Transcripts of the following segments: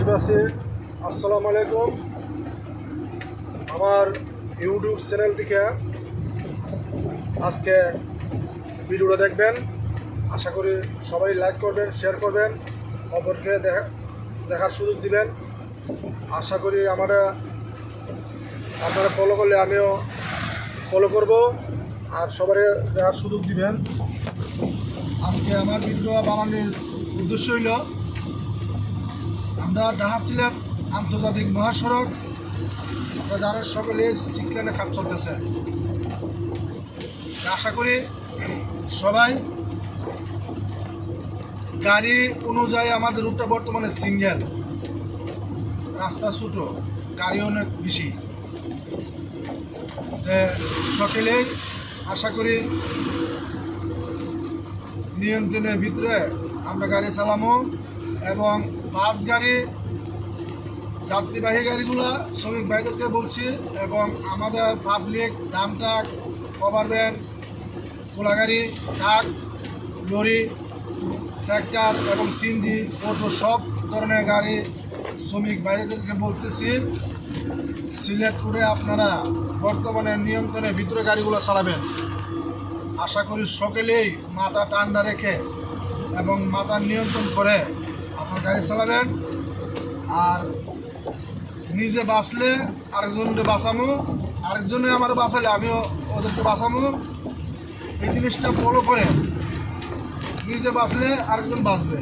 দেশবাসী আসসালামু আলাইকুম। আমার ইউটিউব চ্যানেল থেকে আজকে ভিডিওটা দেখবেন। আশা করি সবাই লাইক করবেন, শেয়ার করবেন, অপরকে দেখার সুযোগ দিবেন। আশা করি আপনারা ফলো করলে আমিও ফলো করব আর সবাই দেখার সুযোগ দিবেন। আজকে আমার ভিডিও বানানোর উদ্দেশ্য হইল আমরা ঢাকা সিলেট আন্তর্জাতিক মহাসড়ক আপনারা যারা সকলে 6 লেনে কাজ চলতেছে। আশা করি সবাই গাড়ি অনুযায়ী আমাদের রুটটা বর্তমানে সিঙ্গেল, রাস্তা ছোটো, গাড়ি অনেক বেশি। সকলে আশা করি নিয়ন্ত্রণের ভিতরে আমরা গাড়ি চালামো এবং বাস গাড়ি, যাত্রীবাহী গাড়িগুলো শ্রমিক ভাইদেরকে বলছি এবং আমাদের public dump truck, cover van, খোলা গাড়ি, ট্রাক, লরি, ট্র্যাক্টর এবং সিএনজি, অটো সব ধরনের গাড়ি শ্রমিক ভাইদেরকে বলতেছি সিলেট রোডে আপনারা বর্তমানে নিয়ন্ত্রণের ভিতরে গাড়িগুলো চালাবেন। আশা করি সকলেই মাথা ঠান্ডা রেখে এবং মাথা নিয়ন্ত্রণ করে আপনার গাড়ি চালাবেন। আর নিজে বাঁচলে আরেকজনকে বাঁচামো, আরেকজনে আমার বাঁচালে আমিও ওদেরকে বাঁচামো। এই জিনিসটা ফলো করে নিজে বাঁচলে আরেকজন বাঁচবে।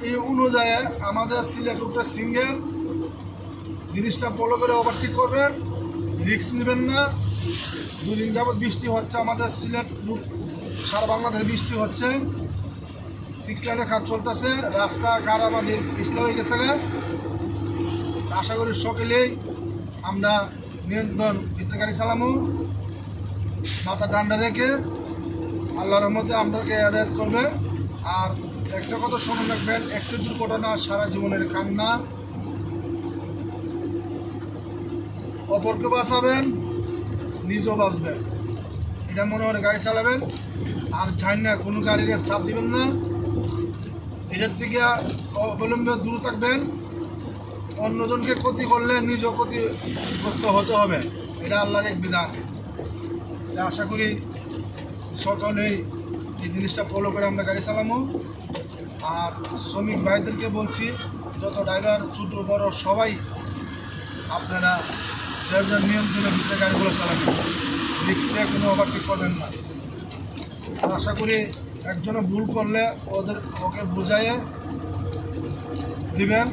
এই অনুযায়ী আমাদের সিলেট রুটটা সিঙ্গেল, জিনিসটা ফলো করে ওভারটেক করবেন, রিস্ক নেবেন না। দুদিন যাবৎ বৃষ্টি হচ্ছে আমাদের সিলেট রুট, সারা বাংলাদেশে বৃষ্টি হচ্ছে, 6 লেনে কাজ চলতেছে, রাস্তাঘাট আমাদের পিছলা হয়ে গেছে। আশা করি সকলেই আমরা নিয়ন্ত্রণ ভিতরে গাড়ি চালামো, মাথা ঠান্ডা রেখে আল্লাহর মধ্যে আপনাকে আদায় করবে। আর একটা কথা শুনে রাখবেন, একটু দুর্ঘটনা সারা জীবনের কান্না। অপরকে বাঁচাবেন, নিজেও বাঁচবেন, এটা মনে হয় গাড়ি চালাবেন। আর চাই না কোনো গাড়ির চাপ দিবেন না, এটার থেকে অবলম্বনে দূরে থাকবেন। অন্যজনকে ক্ষতি করলে নিজেও ক্ষতিগ্রস্ত হতে হবে, এটা আল্লাহর এক বিধান। আশা করি সকলেই এই জিনিসটা ফলো করে আমরা গাড়ি চালামো। আর শ্রমিক ভাইদেরকে বলছি, যত ড্রাইভার ছোটো বড় সবাই আপনারা ড্রাইভার নিয়ন্ত্রণের ভিতরে গাড়িগুলো চালাবেন, রিক্সে কোনো ওভারটেক করবেন না। আর আশা করি একজনে ভুল করলে ওকে বুঝাইয়ে দিবেন,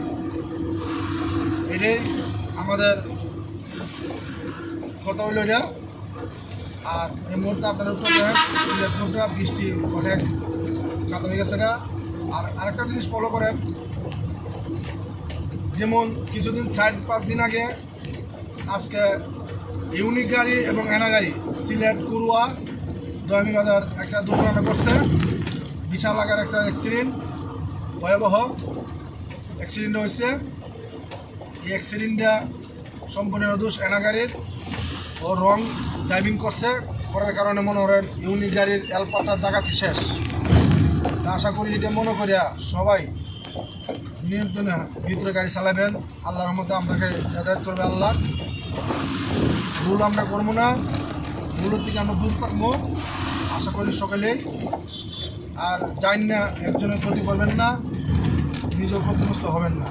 এটাই আমাদের কথা হইল এটা। আর এই মুহূর্তে আপনার উপর সিলেট রোডটা বৃষ্টি অনেক কাদা হয়ে গেছে। আর আরেকটা জিনিস ফলো করেন, যেমন কিছুদিন 4-5 দিন আগে আজকে ইউনিক গাড়ি এবং এনা গাড়ি সিলেট কুরুয়া দয়ামি বাজার একটা দুর্ঘটনা করছে। বিশাল আকার একটা অ্যাক্সিডেন্ট, ভয়াবহ অ্যাক্সিডেন্ট হয়েছে। এই অ্যাক্সিডেন্টটা সম্পূর্ণ দোষ এনা গাড়ির, ও রং ড্রাইভিং করার কারণে মনে করেন ইউনিক গাড়ির এলপাটার জায়গাটি শেষ। আশা করি এটা মনে করিয়া সবাই নিয়ন্ত্রণে ভিতরে গাড়ি চালাবেন। আল্লাহর মধ্যে আপনাকে হেদায়েত করবে আল্লাহ। ভুল আমরা করবো না, ভুলের থেকে আমরা দূর থাকবো। আশা করি সকলেই আর জান না একজনের ক্ষতি করবেন না, নিজেও ক্ষতিগ্রস্ত হবেন না।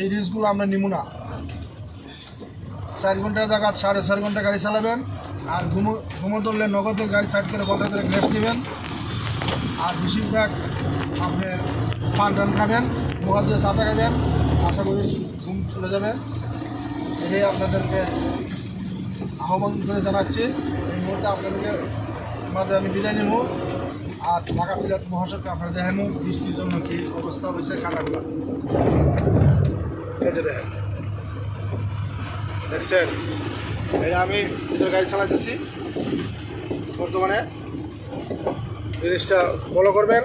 এই রিস্কগুলো আমরা নিব না। 4 ঘন্টার জায়গা 4.5 ঘন্টা গাড়ি চালাবেন। আর ঘুমো ধরলে নগদে গাড়ি সাইড করে ঘন্টা ধরে রেস্ট নেবেন। আর বেশিরভাগ আপনি পান টান খাবেন, মুখা দিয়ে চাটা খাবেন, আশা করি ঘুম চলে যাবে। এটাই আপনাদেরকে আহ্বান করে জানাচ্ছি। এই মুহূর্তে আপনাদেরকে মাঝে আমি বিদায় নেব। আর ঢাকা সিলেট মহাসড়কে আপনারা দেখেন বৃষ্টির জন্য কি অবস্থা হয়েছে কাদাগুলা, দেখছেন। এটা আমি ভিতরে গাড়ি চালাতেছি বর্তমানে, জিনিসটা ফলো করবেন।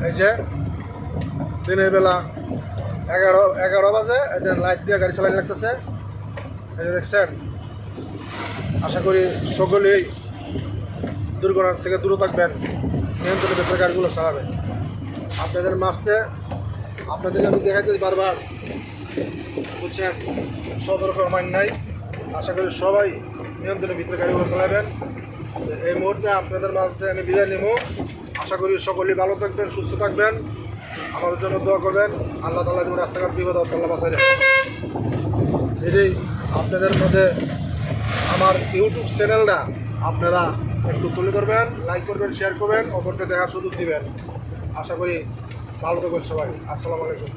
এই যে দিনের বেলা 11 বাজে, এটা লাইট দিয়ে গাড়ি চালাতে লাগতেছে, এই যে দেখছেন। আশা করি সকলেই দুর্ঘটনা থেকে দূরে থাকবেন, নিয়ন্ত্রণের ভেতরে গাড়িগুলো চালাবেন। আপনাদের মাঝে আপনাদেরকে আমি দেখাইতে বারবার, বুঝছেন, সতর্ক মান নাই। আশা করি সবাই নিয়ন্ত্রণের ভিতরে গাড়িগুলো চালাবেন। এই মুহূর্তে আপনাদের মাঝে আমি বিদায় নেব। আশা করি সকলেই ভালো থাকবেন, সুস্থ থাকবেন, আমাদের জন্য দোয়া করবেন। আল্লাহ তাআলা যেন রাস্তাঘাট বিপদ আল্লাহ বাঁচাই রাখেন। এটাই আপনাদের মধ্যে আমার ইউটিউব চ্যানেলটা আপনারা একটু তুলে করবেন, লাইক করবেন, শেয়ার করবেন, অপরকে দেখার সুযোগ দিবেন। আশা করি ভালো থাকবেন সবাই। আসসালামু আলাইকুম।